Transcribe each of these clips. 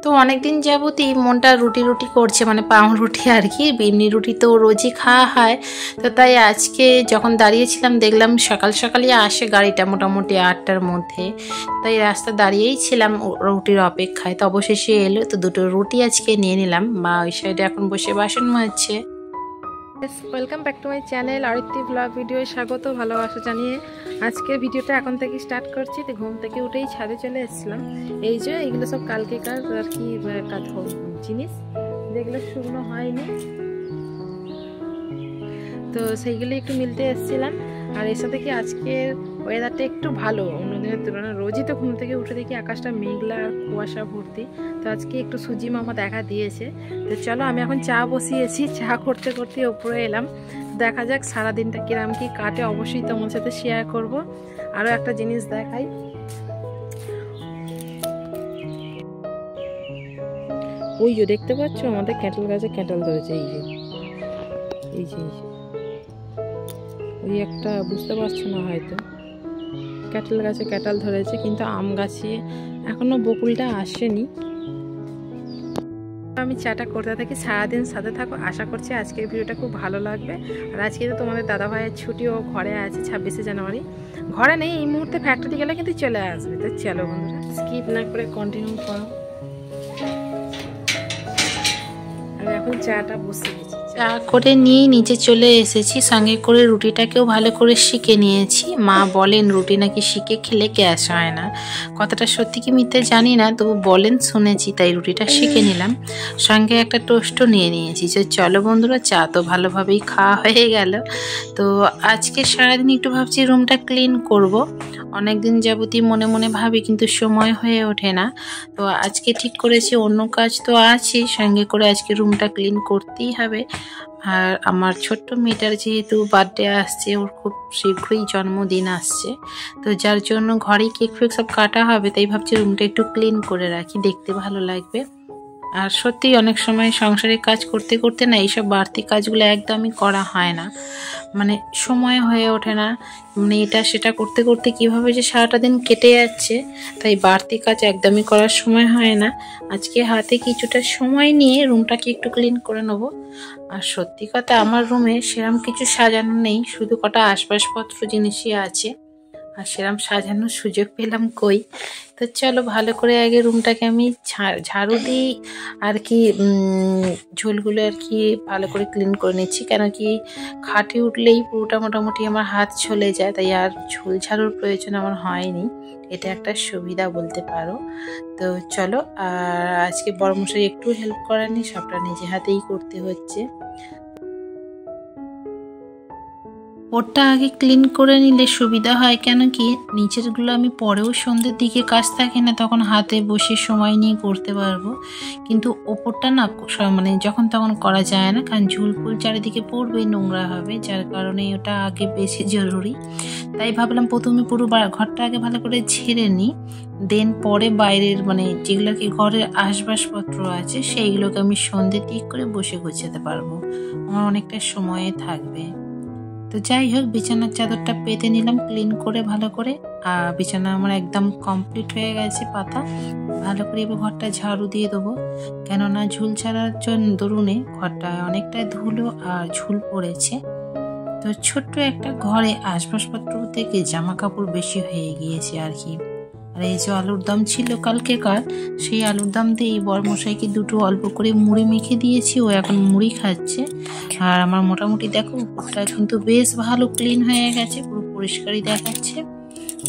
তো অনেকদিন যাবতই মনটা রুটি রুটি করছে, মানে পাউরুটি আর কি। এমনি রুটি তো রোজই খাওয়া হয়, তো তাই আজকে যখন দাঁড়িয়েছিলাম দেখলাম সকাল সকালই আসে গাড়িটা, মোটামুটি 8টার মধ্যে। তাই রাস্তা দাঁড়িয়েই ছিলাম রুটির অপেক্ষায়, তো অবশেষে এলো। তো দুটো রুটি আজকে নিয়ে নিলাম। মা ওই সাইডে এখন বসে বাসন মাজছে। Welcome back to my channel. আরেকটি ব্লগ ভিডিওয় স্বাগত, ভালোবাসা জানিয়ে আজকের ভিডিওটা এখন থেকে স্টার্ট করছি। তো ঘুম থেকে উঠেই ছাদে চলে এসেছিলাম। এই যে এইগুলো সব কালকেকার আর কি জিনিস, যেগুলো শুকনো হয়নি, তো সেইগুলো একটু মিলতে এসেছিলাম। আর এর সাথে কি আজকের ওয়েদারটা একটু ভালো অন্যদিনের তুলনায়। রোজই তো ঘুম থেকে উঠে দেখি আকাশটা মেঘলা আর কুয়াশা ভর্তি, তো আজকে একটু সূর্যি মামা দেখা দিয়েছে। তো চলো, আমি এখন চা বসিয়েছি, চা করতে করতে ওপরে এলাম। দেখা যাক সারাদিনটা কিরাম কি কাটে, অবশ্যই তোমার সাথে শেয়ার করব। আরও একটা জিনিস দেখাই, ওই যে দেখতে পাচ্ছ আমাদের ক্যাটল গাছে ক্যাটল ধরেছে। এই যে এই যে ওই একটা, বুঝতে পারছো না হয়তো, ক্যাটল গাছে ক্যাটল ধরেছে, কিন্তু আম গাছে এখনো বকুলটা আসেনি। আমি চাটা করতে থাকি, সারাদিন সাথে থাকো। আশা করছি আজকের ভিডিওটা খুব ভালো লাগবে। আর আজকে তো তোমাদের দাদা ভাইয়ের ছুটিও, ঘরে আছে 26শে জানুয়ারি। ঘরে নেই এই মুহূর্তে, ফ্যাক্টরি গেলে কিন্তু চলে আসবে। তো চলো বন্ধুরা, স্কিপ না করে কন্টিনিউ করো। আর এখন চাটা বসিয়েছি, চা করে নিয়ে নিচে চলে এসেছি, সঙ্গে করে রুটিটাকেও ভালো করে শিখে নিয়েছি। মা বলেন রুটি নাকি শিখে খেলে গ্যাস হয় না, কথাটা সত্যি কি মিথ্যে জানি না, তবু বলেন শুনেছি, তাই রুটিটা শিখে নিলাম। সঙ্গে একটা টোস্টও নিয়ে নিয়েছি। যে চলো বন্ধুরা, চা তো ভালোভাবেই খাওয়া হয়ে গেল। তো আজকে সারাদিন একটু ভাবছি রুমটা ক্লিন করব। অনেকদিন যাবতই মনে মনে ভাবি, কিন্তু সময় হয়ে ওঠে না। তো আজকে ঠিক করেছি, অন্য কাজ তো আছে, সঙ্গে করে আজকে রুমটা ক্লিন করতেই হবে। আর আমার ছোট্ট মেয়েটার যেহেতু বার্থডে আসছে, ওর খুব শীঘ্রই জন্মদিন আসছে, তো যার জন্য ঘরেই কেক ফেক সব কাটা হবে, তাই ভাবছি রুমটা একটু ক্লিন করে রাখি, দেখতে ভালো লাগবে। আর সত্যি অনেক সময় সংসারের কাজ করতে করতে না এইসব বাড়তি কাজগুলো একদমই করা হয় না, মানে সময় হয়ে ওঠে না। মানে এটা সেটা করতে করতে কিভাবে যে সারাটা দিন কেটে যাচ্ছে, তাই বাড়তি কাজ একদমই করার সময় হয় না। আজকে হাতে কিছুটা সময় নিয়ে রুমটাকে একটু ক্লিন করে নেবো। আর সত্যি কথা, আমার রুমে সেরকম কিছু সাজানো নেই, শুধু কটা আসবাবপত্র জিনিসই আছে, আর সেরকম সাজানোর সুযোগ পেলাম কই। তো চলো ভালো করে আগে রুমটাকে আমি ঝাড়ু দিই আর কি, ঝোলগুলো আর কি ভালো করে ক্লিন করে নিচ্ছি। কেন কি খাটে উঠলেই পুরোটা মোটামুটি আমার হাত চলে যায়, তাই আর ঝোল ঝাড়ুর প্রয়োজন আমার হয়নি। এটা একটা সুবিধা বলতে পারো। তো চলো, আর আজকে বড়মশাই একটু হেল্প করেনি, সবটা নিজে হাতেই করতে হচ্ছে। ওটা আগে ক্লিন করে নিলে সুবিধা হয়, কেন কি নিচেরগুলো আমি পরেও সন্ধ্যের দিকে কাজ থাকে না, তখন হাতে বসে সময় নিয়ে করতে পারবো। কিন্তু ওপরটা না মানে যখন তখন করা যায় না, কারণ ঝুলফুল চারিদিকে পড়বে, নোংরা হবে, যার কারণে ওটা আগে বেশি জরুরি। তাই ভাবলাম প্রথমে পুরো ঘরটা আগে ভালো করে ঝেড়ে নিই, দেন পরে বাইরের মানে যেগুলো কি ঘরের আসবাবপত্র আছে সেইগুলোকে আমি সন্ধ্যে ঠিক করে বসে গোছাতে পারবো, আমার অনেকটা সময়ে থাকবে। তো যাই হোক, বিছানার চাদরটা পেতে নিলাম ক্লিন করে ভালো করে। আর বিছানা আমার একদম কমপ্লিট হয়ে গেছে পাতা। ভালো করে এবার ঘরটা ঝাড়ু দিয়ে দেবো, কেননা ঝুল ছাড়ার জন্য দরুনে ঘরটায় অনেকটাই ধুলো আর ঝুল পড়েছে। তো ছোট্ট একটা ঘরে আসবাবপত্র থেকে জামা কাপড় বেশি হয়ে গিয়েছে আর কি। আর এই যে আলুর দম ছিল কালকেকার, সেই আলুর দম দিয়ে বরমশাইকে দুটো অল্প করে মুড়ি মেখে দিয়েছি, ও এখন মুড়ি খাচ্ছে। আর আমার মোটামুটি দেখো উপরটা কিন্তু বেশ ভালো ক্লিন হয়ে গেছে, পুরো পরিষ্কারই দেখাচ্ছে।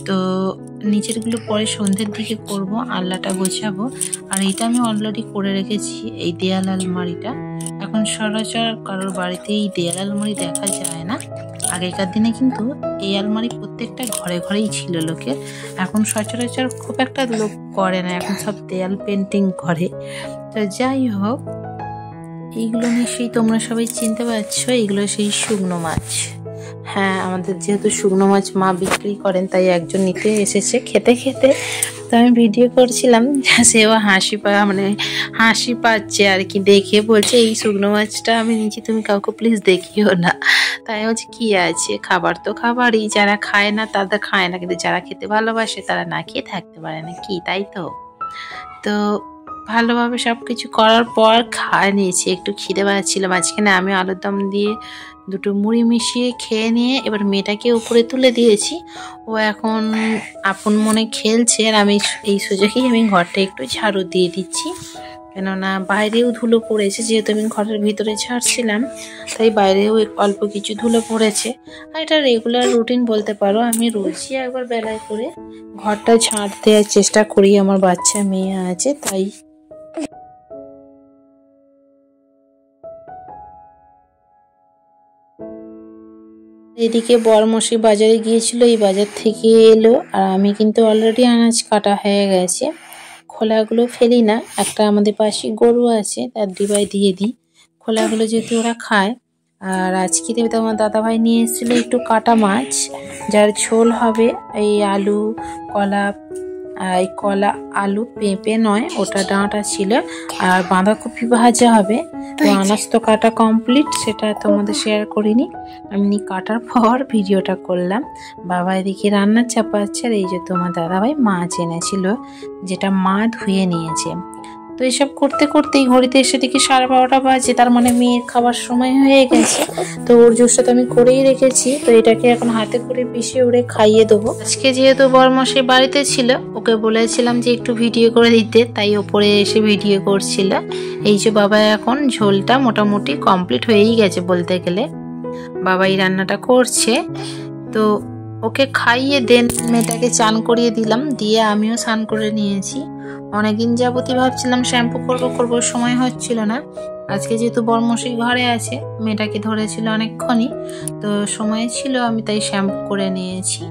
তো নিচেরগুলো পরে সন্ধ্যের দিকে করব, আলনাটা গোছাবো। আর এটা আমি অলরেডি করে রেখেছি, এই দেয়াল আলমারিটা। এখন সচরাচর কারোর বাড়িতে এই দেয়াল আলমারি দেখা যায় না। আগেকার দিনে কিন্তু এই আলমারি প্রত্যেকটা ঘরে ঘরেই ছিল লোকের, এখন সচরাচর খুব একটা লোক করে না, এখন সব দেয়াল পেন্টিং করে। তো যাই হোক, এইগুলো নিশ্চয়ই তোমরা সবাই চিনতে পারছো, এগুলো সেই শুকনো মাছ। হ্যাঁ, আমাদের যেহেতু শুকনো মাছ মা বিক্রি করেন, তাই একজন নিতে এসেছে খেতে খেতে। তো আমি ভিডিও করছিলাম, সেও হাসি পাচ্ছে আর কি দেখে, বলছে এই শুকনো মাছটা আমি নিচ্ছি, তুমি কাউকে প্লিজ দেখিও না। তাই হচ্ছে কি আছে, খাবার তো খাবারই, যারা খায় না তাদের খায় না, কিন্তু যারা খেতে ভালোবাসে তারা না খেয়ে থাকতে পারে না, কি তাই তো। তো ভালোভাবে সব কিছু করার পর খাওয়া নিয়েছি। একটু খিদে পাচ্ছিল, মাঝখানে আমি আলুর দম দিয়ে দুটো মুড়ি মিশিয়ে খেয়ে নিয়ে এবার মেয়েটাকে উপরে তুলে দিয়েছি। ও এখন আপন মনে খেলছে, আর আমি এই সুযোগেই আমি ঘরটা একটু ঝাড়ু দিয়ে দিচ্ছি, কেননা বাইরেও ধুলো পড়েছে। যেহেতু আমি ঘরের ভিতরে ঝাড়ছিলাম, তাই বাইরেও অল্প কিছু ধুলো পড়েছে। আর এটা রেগুলার রুটিন বলতে পারো, আমি রোজই একবার বেলায় করে ঘরটা ঝাড় দেওয়ার চেষ্টা করি। আমার বাচ্চা মেয়ে আছে তাই। এদিকে বরমশাই বাজারে গিয়েছিল, এই বাজার থেকে এলো, আর আমি কিন্তু অলরেডি আনাজ কাটা হয়ে গেছে। খোলাগুলো ফেলি না, একটা আমাদের পাশে গরু আছে তার ডিবায় দিয়ে দিই। খোলাগুলো যেহেতু ওরা খায়। আর আজকে আমার দাদাভাই নিয়ে এসেছিলো একটু কাটা মাছ, যার ঝোল হবে। এই আলু কলা, এই কলা আলু পেঁপে নয়, ওটা ডাঁটা ছিল, আর বাঁধাকপি ভাজা হবে। তো আনাজ তো কাটা কমপ্লিট, সেটা তোমাদের শেয়ার করিনি। আমি কাটার পর ভিডিওটা করলাম। বাবা এদিকে রান্না চাপাচ্ছে, আর এই যে তোমার দাদাভাই মাছ এনেছিল, যেটা মা ধুয়ে নিয়েছে। তো এসব করতে করতেই ঘড়িতে এসে দেখি 12:30 বাজে, তার মানে মেয়ের খাবার সময় হয়ে গেছে। তো ওর জুসটা তো আমি করেই রেখেছি, তো এটাকে এখন হাতে করে পিষে ওরে খাইয়ে দেবো। আজকে যেহেতু বরমশাই বাড়িতে ছিল, ওকে বলেছিলাম যে একটু ভিডিও করে দিতে, তাই ওপরে এসে ভিডিও করছিল। এই যে বাবা এখন ঝোলটা মোটামুটি কমপ্লিট হয়েই গেছে বলতে গেলে, বাবাই রান্নাটা করছে। তো ওকে খাইয়ে দেন মেয়েটাকে চান করিয়ে দিলাম, দিয়ে আমিও স্নান করে নিয়েছি। অনেকদিন যাবতই ভাবছিলাম শ্যাম্পু করবো, সময় হচ্ছিল না। আজকে যেহেতু বরমশাই ঘরে আছে, মেয়েটাকে ধরেছিল অনেকক্ষণই, তো সময় ছিল, আমি তাই শ্যাম্পু করে নিয়েছি।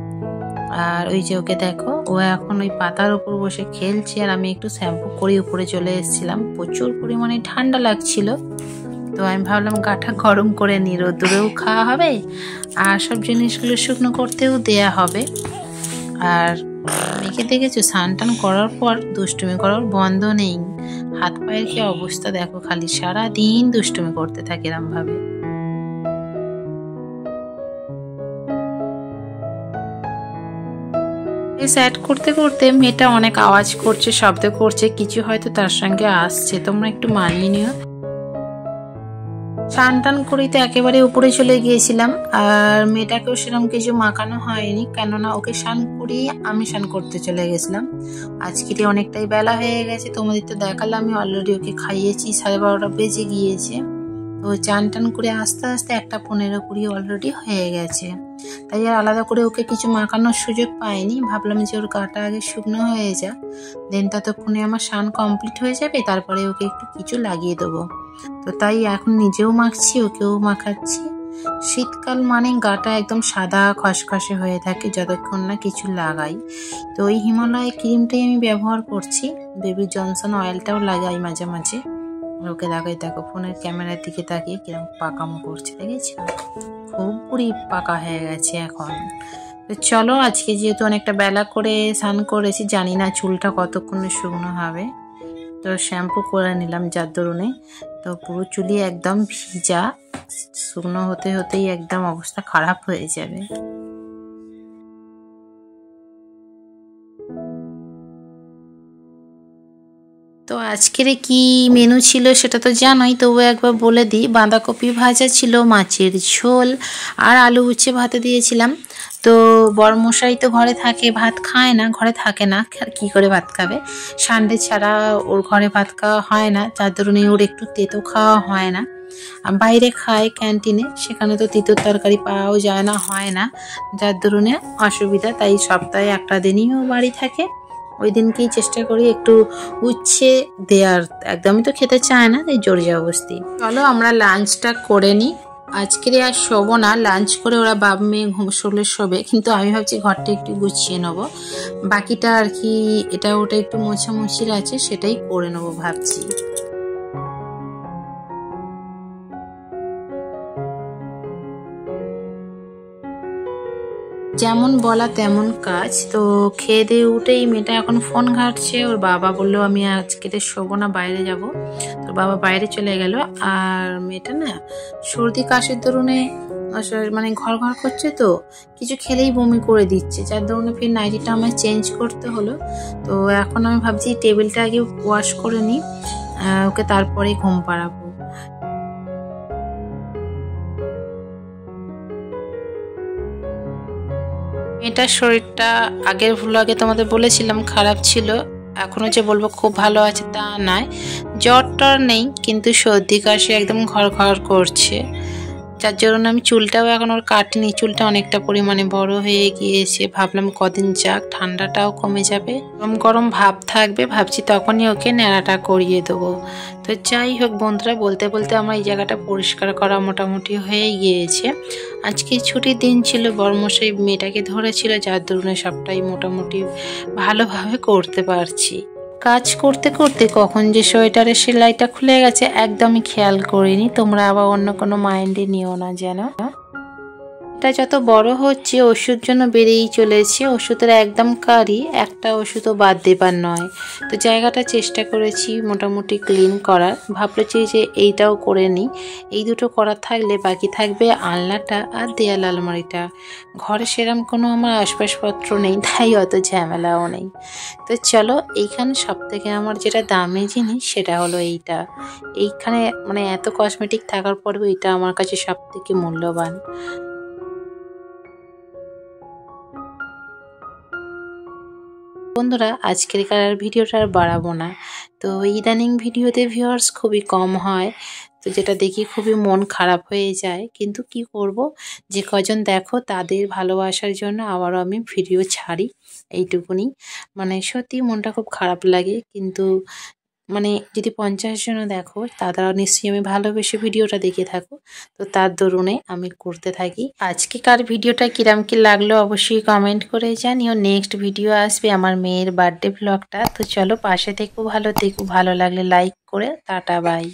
আর ওই যে ওকে দেখো, ও এখন ওই পাতার উপর বসে খেলছে, আর আমি একটু শ্যাম্পু করে উপরে চলে এসেছিলাম। প্রচুর পরিমাণে ঠান্ডা লাগছিল, তো আমি ভাবলাম গাটা গরম করে নি, রোদ্দুরেও খাওয়া হবে আর সব জিনিসগুলো শুকনো করতেও দেয়া হবে। আর মেয়েকে দেখেছো স্নান টান করার পর দুষ্টুমি করার বন্ধ নেই। হাত পায়ের কি অবস্থা দেখো, খালি সারাদিন দুষ্টুমি করতে থাকে এরম ভাবে। স্যাট করতে করতে মেয়েটা অনেক আওয়াজ করছে, শব্দ করছে, কিছু হয়তো তার সঙ্গে আসছে, তোমরা একটু মানিয়ে নিও। স্নান টান করেই তো একেবারে উপরে চলে গিয়েছিলাম, আর মেয়েটাকেও সেরকম কিছু মাখানো হয়নি, কেননা ওকে স্নান করিয়ে আমি স্নান করতে চলে গেছিলাম। আজকে অনেকটাই বেলা হয়ে গেছে, তোমাদের তো দেখালাম, আমি অলরেডি ওকে খাইয়েছি, 12:30 বেজে গিয়েছে। তো চান টান করে আস্তে আস্তে 1:15-20 অলরেডি হয়ে গেছে, তাই আর আলাদা করে ওকে কিছু মাখানোর সুযোগ পাইনি। ভাবলাম যে ওর গাটা আগে শুকনো হয়ে যাক, দেন ততক্ষণে আমার স্নান কমপ্লিট হয়ে যাবে, তারপরে ওকে একটু কিছু লাগিয়ে দেবো। তো তাই এখন নিজেও মাখছি, ওকেও মাখাচ্ছি। শীতকাল মানে গাটা একদম সাদা খসখসে হয়ে থাকে যতক্ষণ না কিছু লাগাই। তো ওই হিমালয় ক্রিমটাই আমি ব্যবহার করছি, বেবি জনসন অয়েলটাও লাগাই মাঝে মাঝে। ওকে লাগাই, দেখো ফোনের ক্যামেরার দিকে তাকিয়ে কিরকম পাকামো করছে, দেখেছো? খুব পুরি পাকা হয়ে গেছে এখন। তো চলো, আজকে যেহেতু অনেকটা বেলা করে স্নান করেছি, জানি না চুলটা কতক্ষণে শুকনো হবে, তো শ্যাম্পু করে নিলাম যার দরুনে। তো পুরো চুলি একদম ভিজা, শুকনো হতে হতেই একদম অবস্থা খারাপ হয়ে যাবে। তো আজকের কি মেনু ছিল সেটা তো জানোই, তবু একবার বলে দিই। বাঁধাকপি ভাজা ছিল, মাছের ঝোল, আর আলু উচ্ছে ভাতে দিয়েছিলাম। তো বরমশাই তো ঘরে থাকে, ভাত খায় না, ঘরে থাকে না, কি করে ভাত খাবে? সানডে ছাড়া ওর ঘরে ভাত খাওয়া হয় না, যার দরুন ওর একটু তেতো খাওয়া হয় না। বাইরে খায় ক্যান্টিনে, সেখানে তো তিতোর তরকারি পাওয়াও যায় না, হয় না, যার দরুনে অসুবিধা। তাই সপ্তাহে একটা দিনই ও বাড়ি থাকে, ওই দিনকেই চেষ্টা করি একটু উচ্ছে দেওয়ার। একদমই তো খেতে চায় না, তাই জোর জবরদস্তি। চলো আমরা লাঞ্চটা করে নিই। আজকের আর শোবো না, লাঞ্চ করে ওরা বাপ মেয়ে শোলে শোবে, কিন্তু আমি ভাবছি ঘরটা একটু গুছিয়ে নেবো। বাকিটা আর কি এটা ওটা একটু মোছামুছির আছে, সেটাই করে নেবো ভাবছি। যেমন বলা তেমন কাজ। তো খেয়ে দিয়ে উঠেই মেয়েটা এখন ফোন ঘাঁটছে, ওর বাবা বললো আমি আজকে শোবো না, বাইরে যাব। তো বাবা বাইরে চলে গেল। আর মেয়েটা না সর্দি কাশির দরুনে মানে ঘর ঘর করছে, তো কিছু খেলেই বমি করে দিচ্ছে, যার দরুনে ফির নাইটিটা আমায় চেঞ্জ করতে হলো। তো এখন আমি ভাবছি টেবিলটা আগে ওয়াশ করে নিই, ওকে তারপরে ঘুম পাড়াবো। মেয়েটার শরীরটা আগের ভ্লগে তোমাদের বলেছিলাম খারাপ ছিল, এখনো যে বলবো খুব ভালো আছে তা নয়। জ্বর টর নেই, কিন্তু সর্দি কাশি একদম ঘর ঘর করছে, যার জন্য আমি চুলটাও এখন ওর কাটিনি। চুলটা অনেকটা পরিমাণে বড় হয়ে গিয়েছে, ভাবলাম কদিন যাক, ঠান্ডাটাও কমে যাবে, গরম গরম ভাব থাকবে, ভাবছি তখনই ওকে ন্যাড়াটা করিয়ে দেবো। তো যাই হোক বন্ধুরা, বলতে বলতে আমার এই জায়গাটা পরিষ্কার করা মোটামুটি হয়ে গিয়েছে। আজকে ছুটির দিন ছিল, বড়মশাই মেয়েটাকে ধরেছিল, যার দরুনে সবটাই মোটামুটি ভালোভাবে করতে পারছি। কাজ করতে করতে কখন যে সোয়েটারের সেলাইটা খুলে গেছে একদমই খেয়াল করিনি, তোমরা আবার অন্য কোনো মাইন্ডে নিও না যেন। এটা যত বড় হচ্ছে ওষুধ জন্য বেড়েই চলেছে, ওষুধের একদম কারি, একটা ওষুধও বাদ দেবার নয়। তো জায়গাটা চেষ্টা করেছি মোটামুটি ক্লিন করার, ভাবছি যে এইটাও করে নিই। এই দুটো করা থাকলে বাকি থাকবে আলনাটা আর দেয়াল আলমারিটা। ঘরে সেরকম কোনো আমার আসবাবপত্র নেই, তাই অত ঝামেলাও নেই। তো চলো, এইখানে সব থেকে আমার যেটা দামি জিনিস সেটা হলো এইটা। এইখানে মানে এত কসমেটিক থাকার পরেও এটা আমার কাছে সব থেকে মূল্যবান। বন্ধুরা, আজকের ভিডিওটা আর বাড়াবো না। তো ইদানিং ভিডিওতে ভিউয়ার্স খুবই কম হয়, তো যেটা দেখি খুবই মন খারাপ হয়ে যায়, কিন্তু কি করব, যে কজন দেখো তাদের ভালোবাসার জন্য আবারও আমি ভিডিও ছাড়ি, এইটুকুনি। মানে সত্যি মনটা খুব খারাপ লাগে, কিন্তু মানে যদি 50 জনও দেখো তারা নিশ্চয়ই আমি ভালোবেসে ভিডিওটা দেখে থাকো, তো তার দরুনে আমি করতে থাকি। আজকেকার ভিডিওটা কিরাম কি লাগলো অবশ্যই কমেন্ট করে জানিও। নেক্সট ভিডিও আসবে আমার মেয়ের বার্থডে ব্লগটা। তো চলো পাশে থেকো, ভালো লাগলে লাইক করে টাটা বাই।